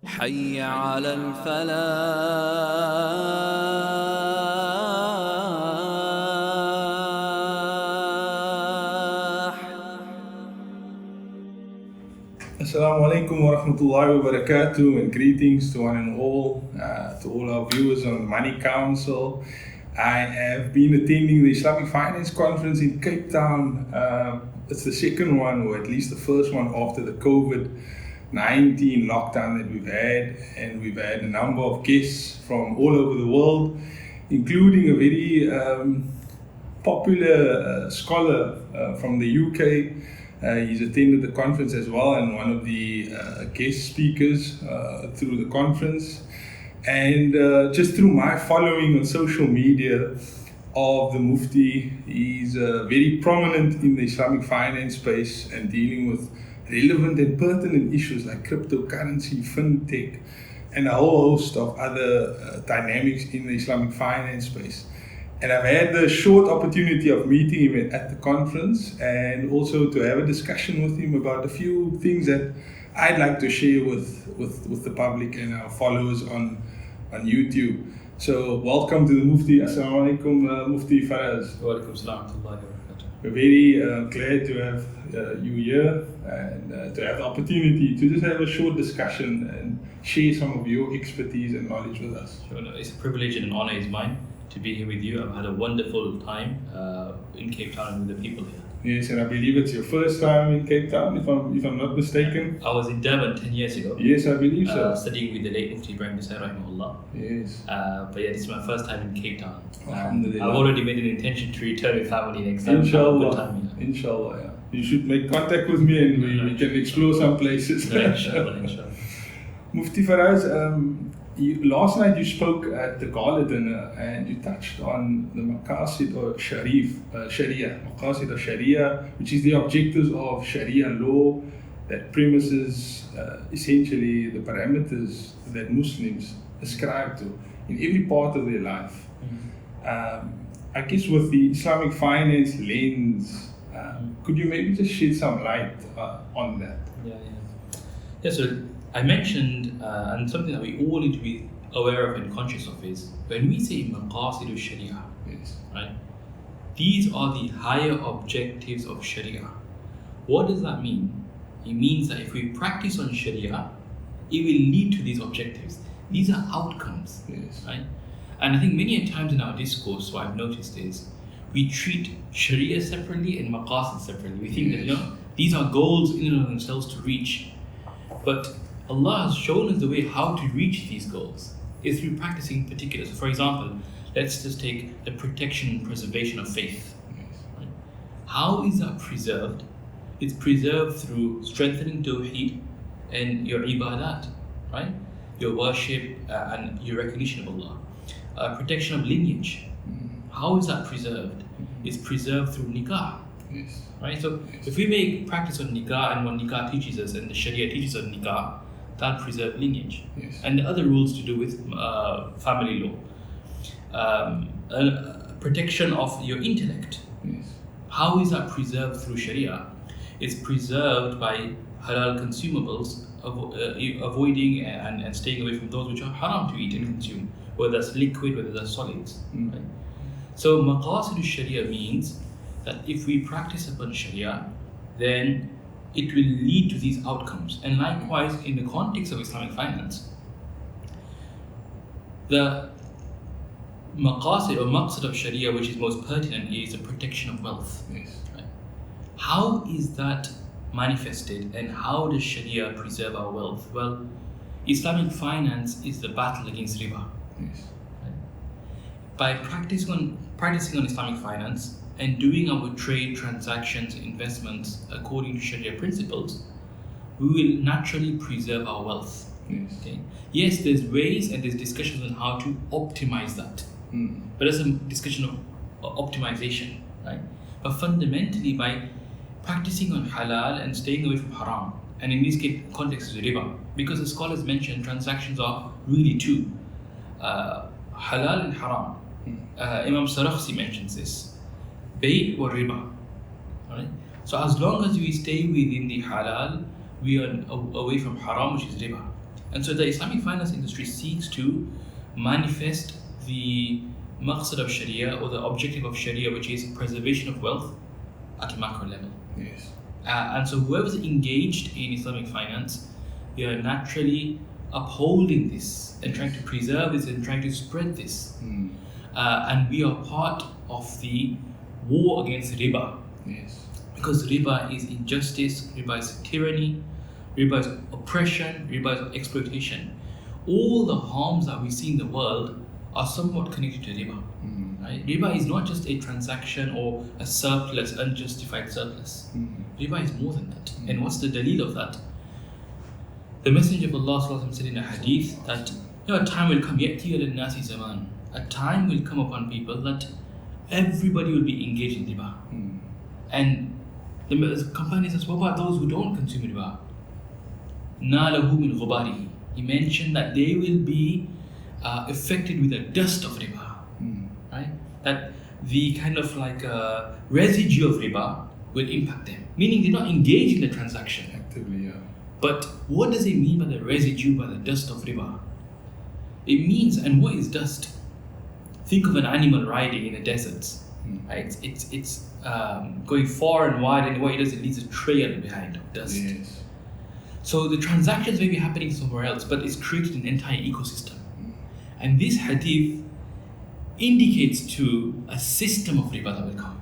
حي على الفلاح. Assalamu alaikum wa rahmatullahi wa barakatuh, and greetings to one and all, to all our viewers on the Money Council. I have been attending the Islamic Finance Conference in Cape Town. It's the second one, or at least the first one after the COVID-19 lockdown that we've had, and we've had a number of guests from all over the world, including a very popular scholar from the UK. He's attended the conference as well, and one of the guest speakers through the conference. And just through my following on social media of the Mufti, he's very prominent in the Islamic finance space and dealing with relevant and pertinent issues like cryptocurrency, fintech, and a whole host of other dynamics in the Islamic finance space. And I've had the short opportunity of meeting him at the conference, and also to have a discussion with him about a few things that I'd like to share with the public and our followers on YouTube. So welcome to the Mufti. Assalamu alaikum, Mufti Faraz. Wa alaikum salam wa rahmatullahi wa barakatuh. We're very glad to have you here, and to have the opportunity to just have a short discussion and share some of your expertise and knowledge with us. Sure, it's a privilege and an honor is mine to be here with you. I've had a wonderful time in Cape Town and with the people here. Yes, and I believe it's your first time in Cape Town, if I'm not mistaken. I was in Durban 10 years ago. Yes, I believe so. Studying with the late Mufti rahimahullah. Yes. But yeah, this is my first time in Cape Town. Alhamdulillah. I've already made an intention to return with family next time. Inshallah. Good time, yeah. Inshallah, yeah. You should make contact with me, and we can explore some places. Yeah, inshallah. Mufti Faraz, last night you spoke at the gala dinner, and you touched on the Maqasid or Shari'ah, Maqasid or Shari'ah, which is the objectives of Sharia law that premises essentially the parameters that Muslims ascribe to in every part of their life. I guess with the Islamic finance lens, could you maybe just shed some light on that? Yeah, so I mentioned, and something that we all need to be aware of and conscious of is, when we say Maqasid Shari'ah, Yes. right? These are the higher objectives of Shari'ah. What does that mean? It means that if we practice on Shari'ah, it will lead to these objectives. These are outcomes, Yes. right? And I think many times in our discourse, what I've noticed is, we treat Shari'ah separately and Maqasid separately. We think that, these are goals in and of themselves to reach. But Allah has shown us the way how to reach these goals is through practicing particular. So for example, let's just take the protection and preservation of faith. Yes. Right? How is that preserved? It's preserved through strengthening Tawheed and your ibadat, right? Your worship and your recognition of Allah. Protection of lineage. How is that preserved? It's preserved through nikah. Yes. Right? So if we make practice on nikah and what nikah teaches us and the Sharia teaches on nikah, that'll preserve lineage. Yes. And the other rules to do with family law. Protection of your intellect. Yes. How is that preserved through Sharia? It's preserved by halal consumables, avoiding and staying away from those which are haram to eat and consume, whether that's liquid, whether that's solids. Right? So Maqasid Sharia means that if we practice upon Sharia, then it will lead to these outcomes. And likewise, in the context of Islamic finance, the Maqasid or Maqsad of Sharia, which is most pertinent, is the protection of wealth. Yes. Right? How is that manifested, and how does Sharia preserve our wealth? Well, Islamic finance is the battle against riba. Yes. By practicing on Islamic finance and doing our trade, transactions, investments according to Sharia principles, we will naturally preserve our wealth. Yes. Okay? Yes, there's ways and there's discussions on how to optimize that. But there's a discussion of optimization, right? But fundamentally, by practicing on halal and staying away from haram, and in this case, context is riba, because the scholars mention transactions are really two, halal and haram. Imam Sarakhsi mentions this, bay or riba. Right? So as long as we stay within the halal, we are away from haram, which is riba. And so the Islamic finance industry seeks to manifest the Maqasid of Shari'ah, or the objective of Shari'ah, which is preservation of wealth at a macro level. Yes. And so whoever's engaged in Islamic finance, they are naturally upholding this and trying to preserve this and trying to spread this. And we are part of the war against riba. Yes. Because riba is injustice, riba is tyranny, riba is oppression, riba is exploitation. All the harms that we see in the world are somewhat connected to riba. Right? Riba is not just a transaction or a surplus, unjustified surplus. Riba is more than that. And what's the dalil of that? The Messenger of Allah Sallallahu Alaihi Wasallam said in a hadith that a time will come, يَأْتِي عَلَى النَّاسِ زَمَانٌ, a time will come upon people that everybody will be engaged in riba. And the companion says, what about those who don't consume riba? نَالَهُ مِنْ غُبَارِهِ. He mentioned that they will be affected with the dust of riba. Right? That the kind of like residue of riba will impact them. Meaning they're not engaged in the transaction. Actively, yeah. But what does it mean by the residue, by the dust of riba? It means, and what is dust? Think of an animal riding in the deserts. Right? It's going far and wide, and what it does, it leaves a trail behind of dust. Yes. So the transactions may be happening somewhere else, but it's created an entire ecosystem. And this hadith indicates to a system of riba that will come.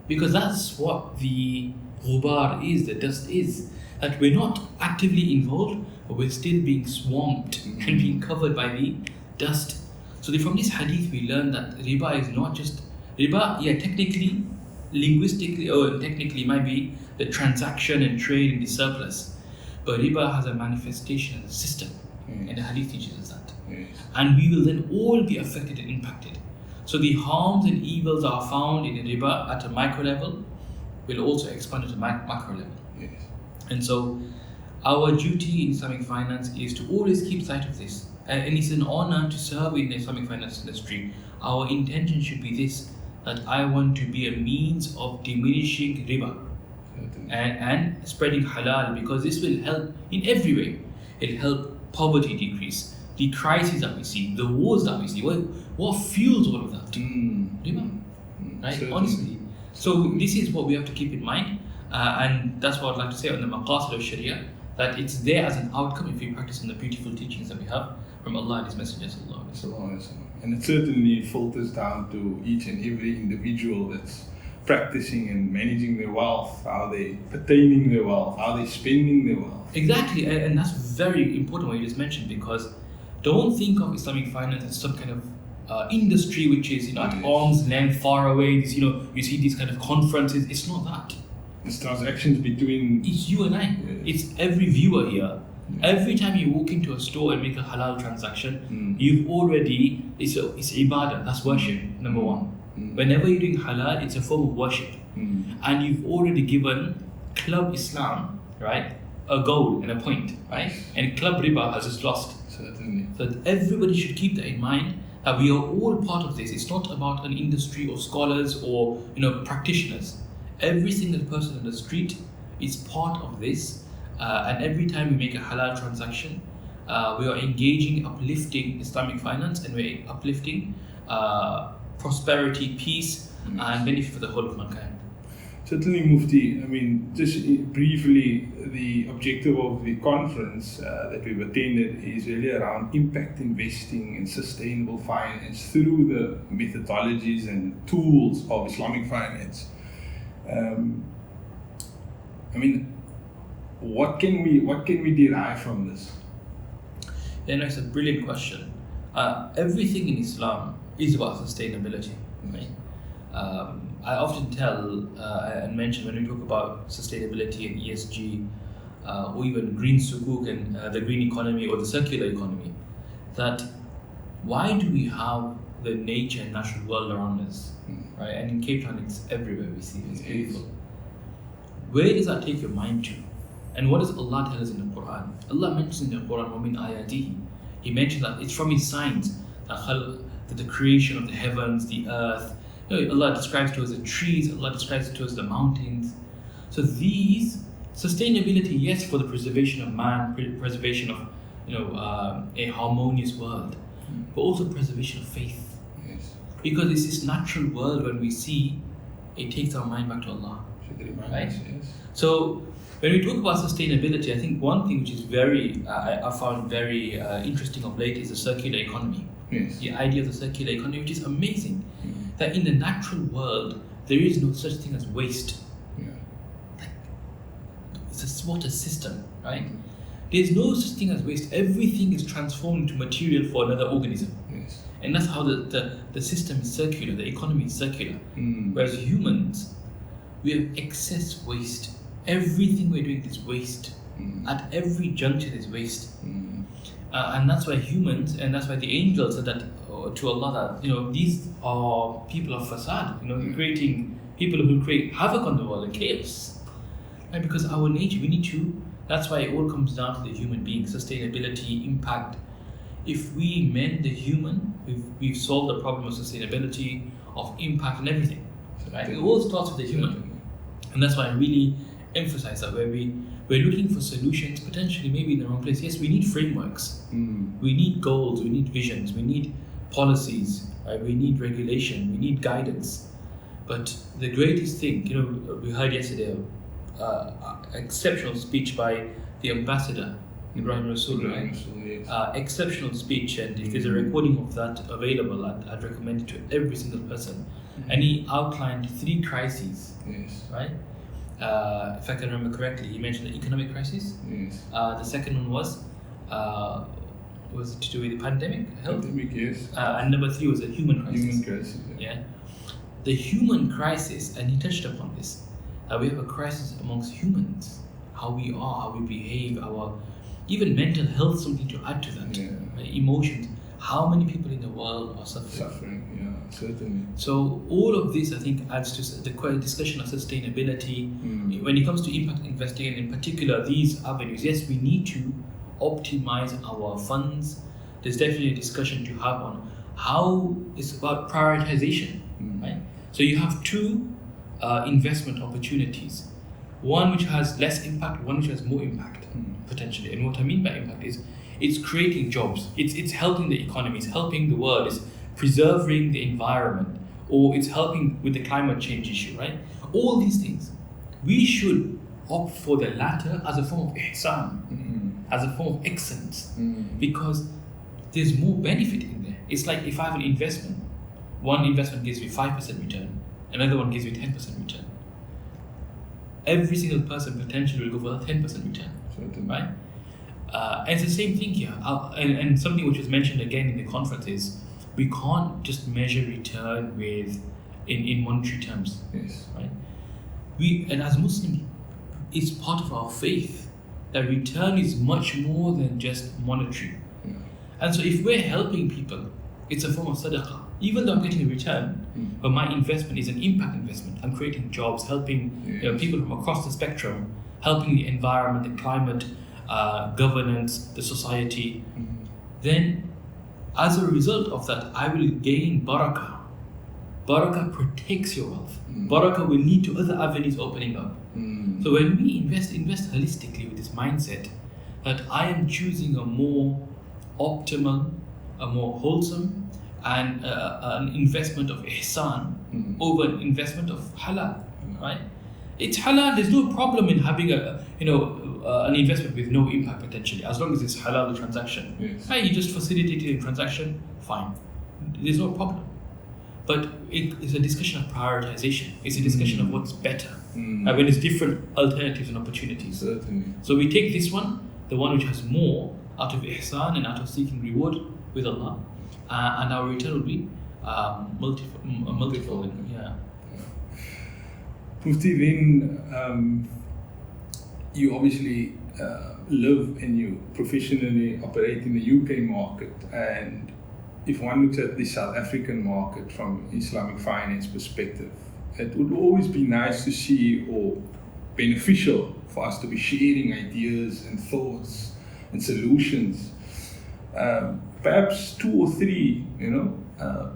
Because that's what the ghubar is, the dust is. That we're not actively involved, but we're still being swamped and being covered by the dust. So from this hadith we learn that riba is not just riba, technically, linguistically, or technically might be the transaction and trade in the surplus. But riba has a manifestation as a system. And the hadith teaches us that. And we will then all be affected and impacted. So the harms and evils are found in the riba at a micro level, will also expand at a macro level. And so our duty in Islamic finance is to always keep sight of this. And it's an honor to serve in the Islamic finance industry. Our intention should be this, that I want to be a means of diminishing riba and spreading halal, because this will help in every way. It'll help poverty decrease, the crises that we see, the wars that we see. What fuels all of that? Riba. Right? Certainly. Honestly. So this is what we have to keep in mind. And that's what I'd like to say on the Maqasid of Shari'ah, that it's there as an outcome if we practice on the beautiful teachings that we have from Allah and His Messenger. And it certainly filters down to each and every individual that's practicing and managing their wealth, how they attaining their wealth, how they spending their wealth. Exactly, and that's very important what you just mentioned, because don't think of Islamic finance as some kind of industry which is at arm's length, far away. This, you see these kind of conferences. It's not that. It's transactions between... It's you and I. It's every viewer here. Every time you walk into a store and make a halal transaction, you've already... It's ibadah, that's worship, number one. Whenever you're doing halal, it's a form of worship. And you've already given Club Islam, right, a goal and a point, right? And Club Riba has just lost. Certainly. So everybody should keep that in mind, that we are all part of this. It's not about an industry or scholars or practitioners. Every single person in the street is part of this, and every time we make a halal transaction, we are engaging, uplifting Islamic finance, and we're uplifting prosperity, peace, and benefit for the whole of mankind. Certainly, Mufti. I mean, just briefly, the objective of the conference that we've attended is really around impact investing and sustainable finance through the methodologies and tools of Islamic finance. I mean, what can we derive from this? It's a brilliant question. Everything in Islam is about sustainability, right? I often tell and mention when we talk about sustainability and ESG, or even green sukuk and the green economy or the circular economy, that why do we have the nature and natural world around us, right? And in Cape Town, it's everywhere we see it. It's beautiful. Where does that take your mind to? And what does Allah tell us in the Quran? Allah mentions in the Quran, وَمِنْ آيَاتِهِ. He mentioned that it's from His signs, that the creation of the heavens, the earth. Allah describes to us the trees, Allah describes to us the mountains. So these, sustainability, yes, for the preservation of man, preservation of a harmonious world, but also preservation of faith. Yes. Because it's this natural world when we see, it takes our mind back to Allah. Right? Yes. So when we talk about sustainability, I think one thing which is I found very interesting of late is the circular economy. Yes. The idea of the circular economy, which is amazing. That in the natural world, there is no such thing as waste. Yeah. It's a water system, right? There's no such thing as waste. Everything is transformed into material for another organism. Yes. And that's how the system is circular, the economy is circular. Whereas humans, we have excess waste. Everything we're doing is waste. At every juncture is waste. And that's why humans, and that's why the angels said that to Allah that, these are people of fasad, creating people who will create havoc on the world and chaos. Right? Because our nature, we need to, that's why it all comes down to the human being, sustainability, impact. If we mend the human, we've solved the problem of sustainability, of impact and everything. Right? It all starts with the human. And that's why I really emphasize that where we're looking for solutions, potentially maybe in the wrong place. Yes, we need frameworks. We need goals, we need visions, we need policies, right? We need regulation, we need guidance. But the greatest thing, we heard yesterday exceptional speech by the ambassador, Ibrahim Rasool, right? Yes. Exceptional speech, and if there's a recording of that available, I'd recommend it to every single person. And he outlined 3 crises, Yes. right? If I can remember correctly, he mentioned the economic crisis. Yes. The second one was it to do with the pandemic, health? Pandemic, yes. And number 3 was the human crisis. Human crisis. Yeah. The human crisis, and he touched upon this, we have a crisis amongst humans, how we are, how we behave, our even mental health, something to add to that. Yeah. Right? Emotions. How many people in the world are suffering? Yeah, certainly. So all of this, I think, adds to the discussion of sustainability. When it comes to impact investing, and in particular these avenues, yes, we need to optimize our funds. There's definitely a discussion to have on how it's about prioritization, right? So you have 2 investment opportunities. One which has less impact, one which has more impact, potentially. And what I mean by impact is it's creating jobs, it's helping the economy, it's helping the world, it's preserving the environment, or it's helping with the climate change issue, right? All these things. We should opt for the latter as a form of ihsan, as a form of excellence, because there's more benefit in there. It's like if I have an investment, one investment gives me 5% return, another one gives me 10% return. Every single person potentially will go for the 10% return, right? And it's the same thing here. And something which was mentioned again in the conference is we can't just measure return in monetary terms. Yes. Right? And as Muslims, it's part of our faith that return is much more than just monetary. Yeah. And so if we're helping people, it's a form of sadaqah. Even though I'm getting a return, but my investment is an impact investment. I'm creating jobs, helping people from across the spectrum, helping the environment, the climate, governance, the society. Then as a result of that, I will gain barakah. Barakah protects your wealth. Barakah will lead to other avenues opening up. So when we invest holistically with this mindset that I am choosing a more optimal, a more wholesome, and an investment of ihsan over an investment of halal, right? It's halal. There's no problem in having an investment with no impact potentially, as long as it's halal the transaction. Yes. Right? You just facilitated a transaction, fine. There's no problem. But it's a discussion of prioritization. It's a discussion of what's better. When it's different alternatives and opportunities. Certainly. So we take this one, the one which has more out of ihsan and out of seeking reward with Allah, and our return will be multiple. Yeah. Mufti, then you obviously live and you professionally operate in the UK market, and if one looks at the South African market from Islamic finance perspective, it would always be nice to see, or beneficial for us to be sharing ideas and thoughts and solutions. Perhaps 2 or 3,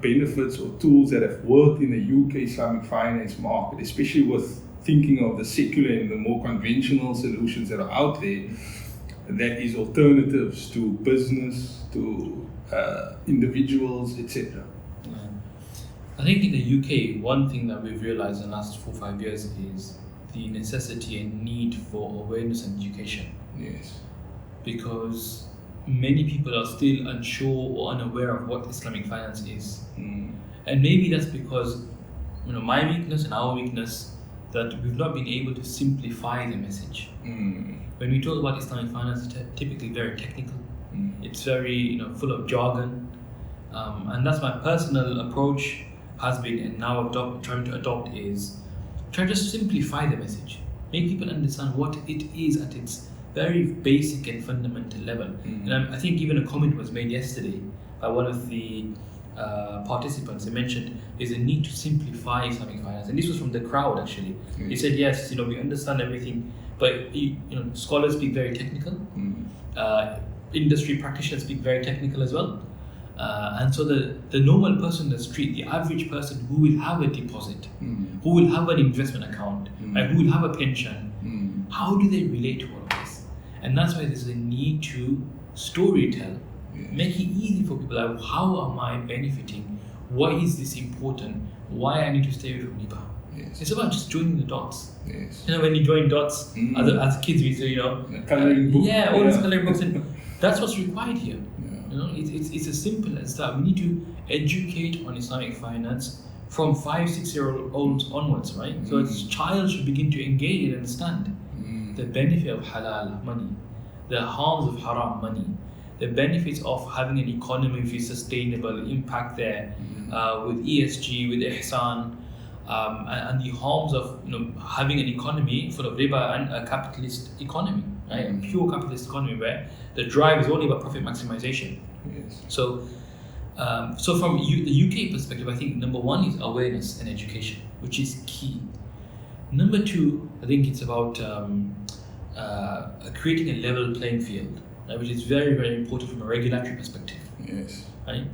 benefits or tools that have worked in the UK Islamic finance market, especially with thinking of the secular and the more conventional solutions that are out there. that is alternatives to business, to individuals, etc. I think in the UK, one thing that we've realized in the last 4 or 5 years is the necessity and need for awareness and education. Yes. Because many people are still unsure or unaware of what Islamic finance is. And maybe that's because, my weakness and our weakness, that we've not been able to simplify the message. When we talk about Islamic finance, it's typically very technical. It's very, full of jargon. And that's my personal approach has been, and now trying to adopt, is try to simplify the message. Make people understand what it is at its very basic and fundamental level. And I think even a comment was made yesterday by one of the participants. They mentioned there's a need to simplify Islamic finance, and this was from the crowd actually. They said yes, we understand everything, but scholars speak very technical. Industry practitioners speak very technical as well. And so the normal person in the street, the average person who will have a deposit, who will have an investment account, who will have a pension, how do they relate to all of this? And that's why there's a need to storytell, make it easy for people. Like, how am I benefiting? Why is this important? Why I need to stay away from riba? It's about just joining the dots. When you join dots, as kids we say, coloring book. All these coloring books, and that's what's required here. It's as simple as that. We need to educate on Islamic finance from 5-6-year-olds onwards, right? So a child should begin to engage and understand the benefit of halal money, the harms of haram money, the benefits of having an economy which is sustainable, impact there, with ESG, with ihsan, and the harms of having an economy full of riba and a capitalist economy, right? A pure capitalist economy where the drive is only about profit maximization. So from the UK perspective, I think number one is awareness and education, which is key. Number two, I think it's about creating a level playing field, right, which is very, very important from a regulatory perspective. Right?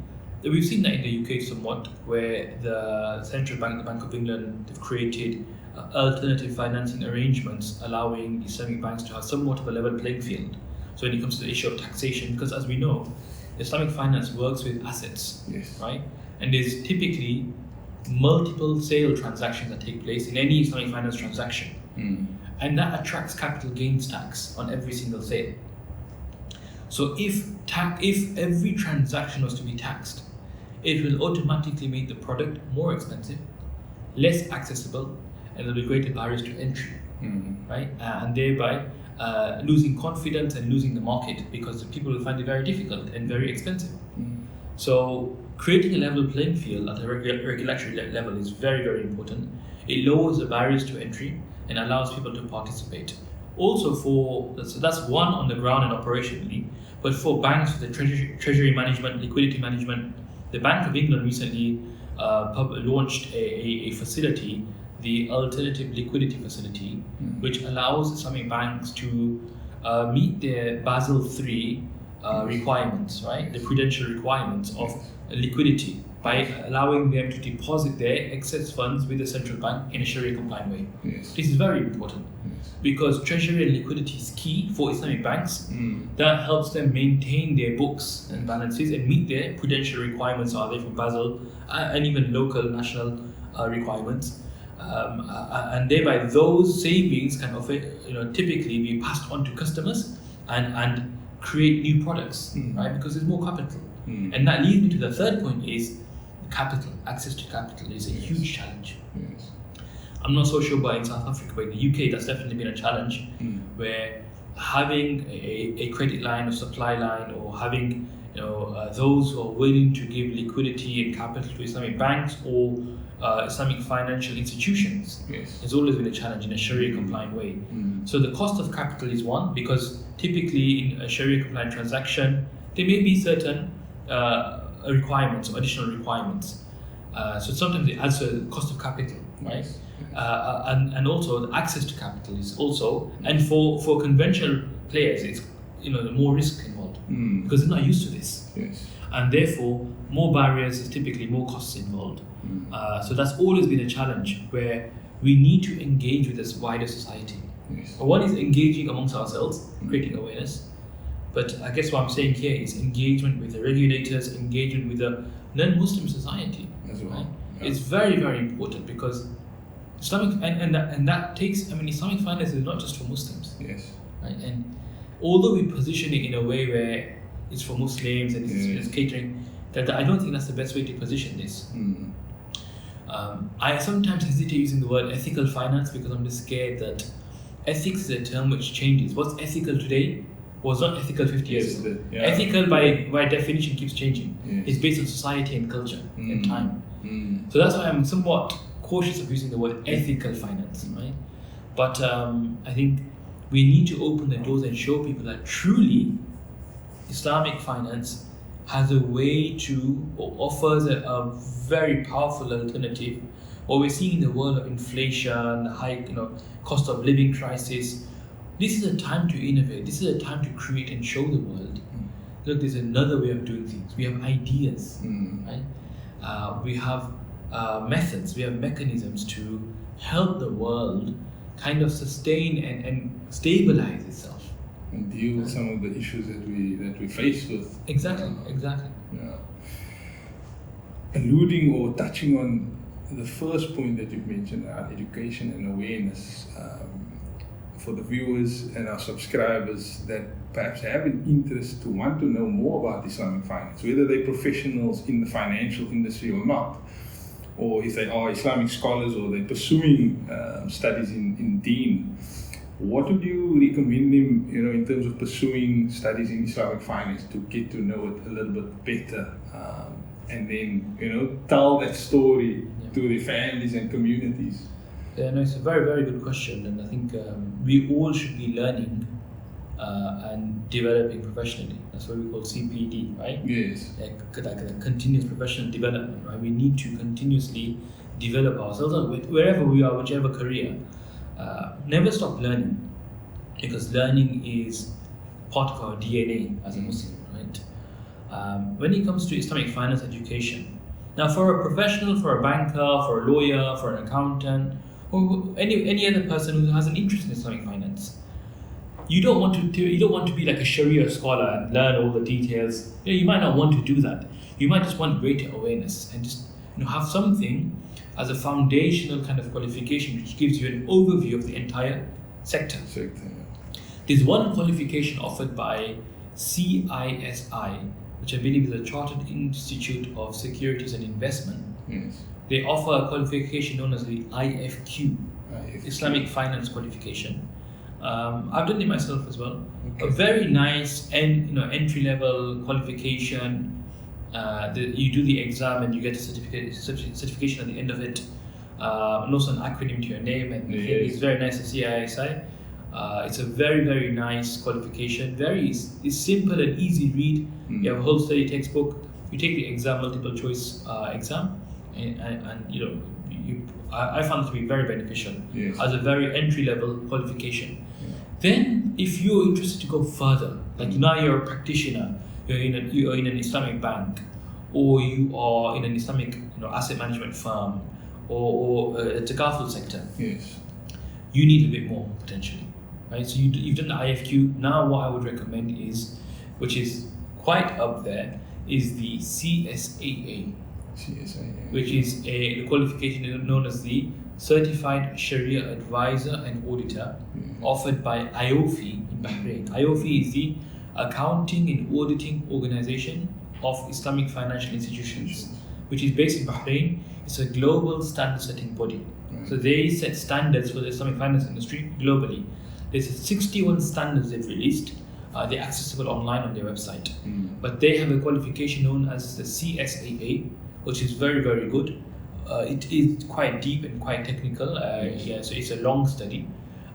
We've seen that in the UK somewhat, where the central bank, the Bank of England, they've created alternative financing arrangements allowing Islamic banks to have somewhat of a level playing field. So when it comes to the issue of taxation, because as we know, Islamic finance works with assets, right? And there's typically multiple sale transactions that take place in any Islamic finance transaction. And that attracts capital gains tax on every single sale. So if every transaction was to be taxed, it will automatically make the product more expensive, less accessible, and there'll be greater barriers to entry, right? And thereby losing confidence and losing the market, because people will find it very difficult and very expensive. So creating a level playing field at a regulatory level is very, very important. It lowers the barriers to entry and allows people to participate. Also so that's one on the ground and operationally, but for banks, the treasury management, liquidity management, the Bank of England recently launched a facility, the Alternative Liquidity Facility, which allows Islamic banks to meet their Basel III requirements, right? The prudential requirements of liquidity by allowing them to deposit their excess funds with the central bank in a Sharia compliant way. This is very important because treasury and liquidity is key for Islamic banks. That helps them maintain their books and balances and meet their prudential requirements, are they from Basel and even local national requirements. And thereby those savings can typically be passed on to customers and create new products, right? Because there's more capital. And that leads me to the third point is capital. Access to capital is a huge challenge. I'm not so sure about in South Africa, but in the UK that's definitely been a challenge where having a credit line or supply line, or having those who are willing to give liquidity and capital to Islamic banks or Islamic financial institutions has always been a challenge in a Sharia compliant way. So the cost of capital is one, because typically in a Sharia compliant transaction there may be certain requirements or additional requirements. So sometimes it adds to the cost of capital, right? And also the access to capital is also, and for conventional players it's more risk involved because they're not used to this. And therefore more barriers is typically more costs involved. So that's always been a challenge where we need to engage with this wider society. One is engaging amongst ourselves, creating awareness. But I guess what I'm saying here is engagement with the regulators, engagement with the non-Muslim society. As well. Right? Yeah. It's very, very important because Islamic and that takes. I mean, Islamic finance is not just for Muslims, Yes. right? And although we position it in a way where it's for Muslims and it's catering, that I don't think that's the best way to position this. I sometimes hesitate using the word ethical finance because I'm just scared that ethics is a term which changes. What's ethical today was not ethical 50 years ago. Yeah. Ethical by definition keeps changing. Yes. It's based on society and culture and time. So that's why I'm somewhat cautious of using the word ethical finance, right? But I think we need to open the doors and show people that truly Islamic finance has a way to, or offers a very powerful alternative. What we're seeing in the world of inflation, the high cost of living crisis, this is a time to innovate. This is a time to create and show the world, look, there's another way of doing things. We have ideas, right? We have methods, we have mechanisms to help the world kind of sustain and stabilize itself. And deal with some of the issues that we face with. Exactly. Yeah. Alluding or touching on the first point that you've mentioned, education and awareness, for the viewers and our subscribers that perhaps have an interest to want to know more about Islamic finance, whether they're professionals in the financial industry or not, or if they are Islamic scholars or they're pursuing studies in Deen, what would you recommend them, in terms of pursuing studies in Islamic finance to get to know it a little bit better, and then, tell that story to their families and communities? Yeah, no, it's a very, very good question, and I think we all should be learning and developing professionally. That's what we call CPD, right? Yes. Like continuous professional development, right? We need to continuously develop ourselves wherever we are, whichever career. Never stop learning, because learning is part of our DNA as a Muslim, right? When it comes to Islamic finance education, now for a professional, for a banker, for a lawyer, for an accountant, or any other person who has an interest in Islamic finance, you don't want to be like a Shari'ah scholar and learn all the details. You might not want to do that. You might just want greater awareness and just have something as a foundational kind of qualification which gives you an overview of the entire sector. There's one qualification offered by CISI, which I believe is a Chartered Institute of Securities and Investment. Yes. They offer a qualification known as the IFQ, Islamic Finance Qualification. I've done it myself as well. Okay. A very nice entry-level qualification. You do the exam and you get a certification at the end of it, and also an acronym to your name. And it's very nice to see CISI. It's a very, very nice qualification. It's simple and easy read. You have a whole study textbook. You take the exam, multiple choice exam, and I found it to be very beneficial as a very entry level qualification. Then, if you're interested to go further, like now you're a practitioner, you're in an Islamic bank, or you are in an Islamic asset management firm, or the Takaful sector, you need a bit more potentially, right? So you've done the IFQ. Now, what I would recommend is, which is quite up there, is the CSAA. Which is the qualification known as the Certified Sharia Advisor and Auditor, offered by IOFI in Bahrain. IOFI is the Accounting and Auditing Organization of Islamic Financial Institutions, which is based in Bahrain. It's a global standard-setting body. So they set standards for the Islamic finance industry globally. There's 61 standards they've released. They're accessible online on their website. But they have a qualification known as the CSAA, which is very, very good. It is quite deep and quite technical. So it's a long study,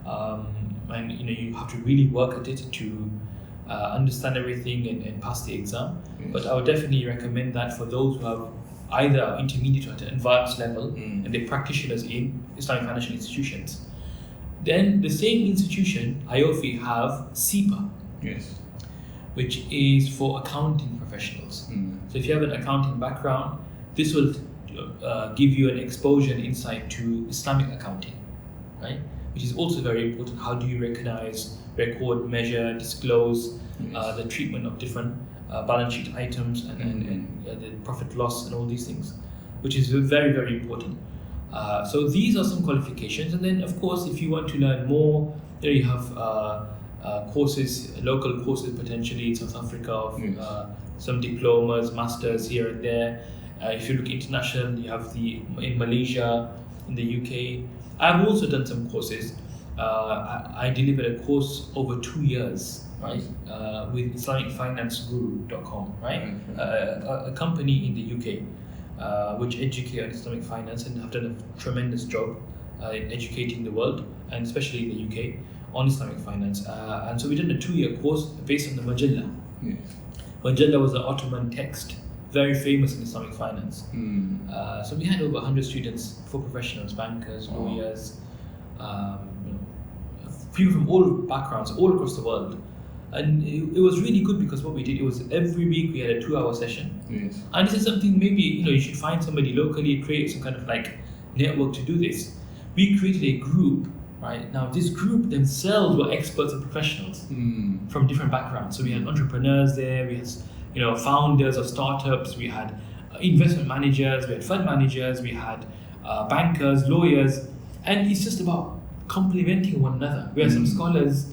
and you have to really work at it to understand everything and pass the exam. But I would definitely recommend that for those who have either intermediate or at an advanced level and they're practitioners in Islamic financial institutions. Then the same institution, IOFI, have SIPA, which is for accounting professionals. So if you have an accounting background, this will give you an exposure and insight to Islamic accounting, right? Which is also very important. How do you recognize record, measure, disclose the treatment of different balance sheet items and the profit loss and all these things, which is very, very important. So these are some qualifications, and then of course if you want to learn more, there you have courses, local courses potentially in South Africa of some diplomas, masters here and there. If you look international, you have in Malaysia, in the UK. I've also done some courses. I delivered a course over 2 years, right, with IslamicFinanceGuru.com, right, a company in the UK which educate on Islamic finance and have done a tremendous job in educating the world, and especially in the UK, on Islamic finance. And so we did a 2-year course based on the Majallah. Majallah was an Ottoman text, very famous in Islamic finance. So we had over 100 students, for professionals, bankers, lawyers, people from all backgrounds, all across the world. And it was really good because what we did, it was every week we had a 2-hour session. And this is something maybe you should find somebody locally, create some kind of like network to do this. We created a group, right? Now this group themselves were experts and professionals from different backgrounds. So we had entrepreneurs there, we had founders of startups, we had investment managers, we had fund managers, we had bankers, lawyers, and it's just about complementing one another. We had some scholars,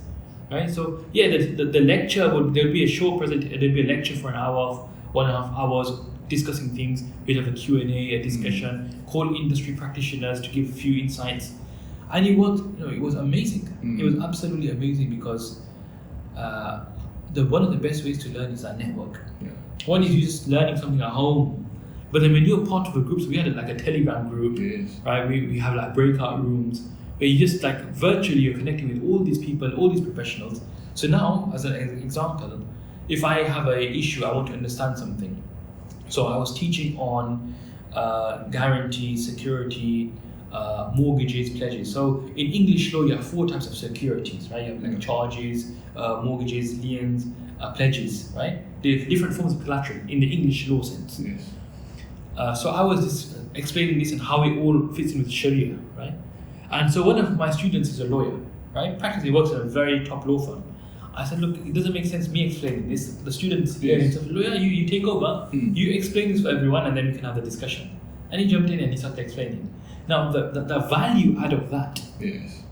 right? So yeah, the lecture there'll be a show there'll be a lecture for an hour, 1.5 hours, discussing things. We'd have a Q&A, a discussion, call industry practitioners to give a few insights, and it was amazing. It was absolutely amazing because one of the best ways to learn is that network. One is you just learning something at home, but then when you're part of a group, so we had like a Telegram group, right? We have like breakout rooms where you just like virtually you're connecting with all these people, all these professionals. So now, as an example, if I have an issue, I want to understand something. So I was teaching on guarantee, security, mortgages, pledges. So in English law, you have 4 types of securities, right? You have like charges, mortgages, liens, pledges, right? There are different forms of collateral in the English law sense. So I was just explaining this and how it all fits in with Shari'ah, right? And so one of my students is a lawyer, right? Practically works at a very top law firm. I said, look, it doesn't make sense me explaining this. The students here, lawyer, you take over, you explain this for everyone, and then we can have the discussion. And he jumped in and he started explaining. Now, the value out of that is,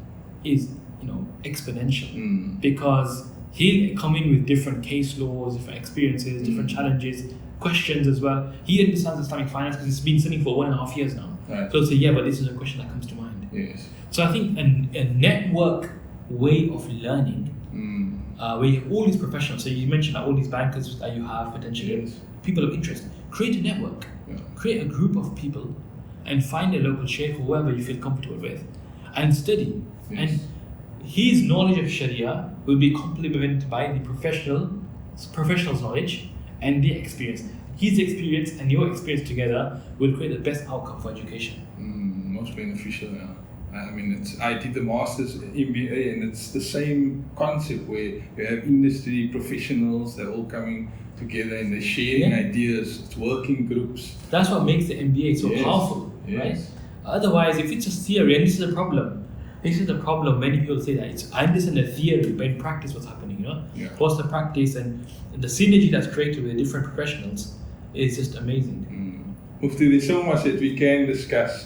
exponential, because he'll come in with different case laws, different experiences, different challenges, questions as well. He understands Islamic finance because he's been studying for 1.5 years now. So he'll say, yeah, but this is a question that comes to mind. So I think a network way of learning, where you have all these professionals, so you mentioned all these bankers that you have potentially, people of interest, create a network, create a group of people and find a local sheikh, whoever you feel comfortable with, and study. And his knowledge of Sharia will be complemented by the professional's knowledge and their experience. His experience and your experience together will create the best outcome for education. Most beneficial, I mean, I did the master's MBA, and it's the same concept where you have industry professionals, they're all coming together and they're sharing ideas. It's working groups. That's what makes the MBA so powerful, right? Otherwise, if it's just theory, and this is a problem. Many people say that I understand the theory, but in practice, what's happening? What's the practice, and the synergy that's created with different professionals is just amazing. Mufti, there's so much that we can discuss,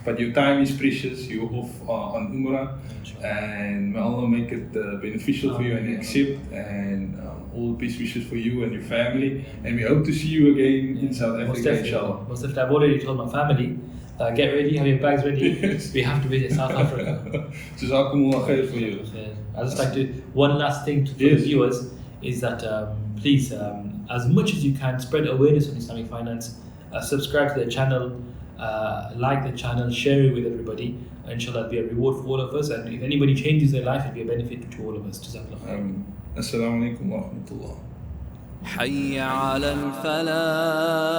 but your time is precious. You're off on Umrah, and may Allah make it beneficial for you and accept, and all best wishes for you and your family. And we hope to see you again in South Africa, inshallah. Most definitely. I've already told my family, get ready, have your bags ready. We have to visit South Africa. Jazakumullah khair for you. I just like to, one last thing to the viewers is that please, as much as you can, spread awareness on Islamic finance. Subscribe to the channel, like the channel, share it with everybody. Inshallah, it'll be a reward for all of us, and if anybody changes their life, it'll be a benefit to all of us. Jazakallah khair. Assalamu alaikum wa rahmatullah. حي على الفلاح.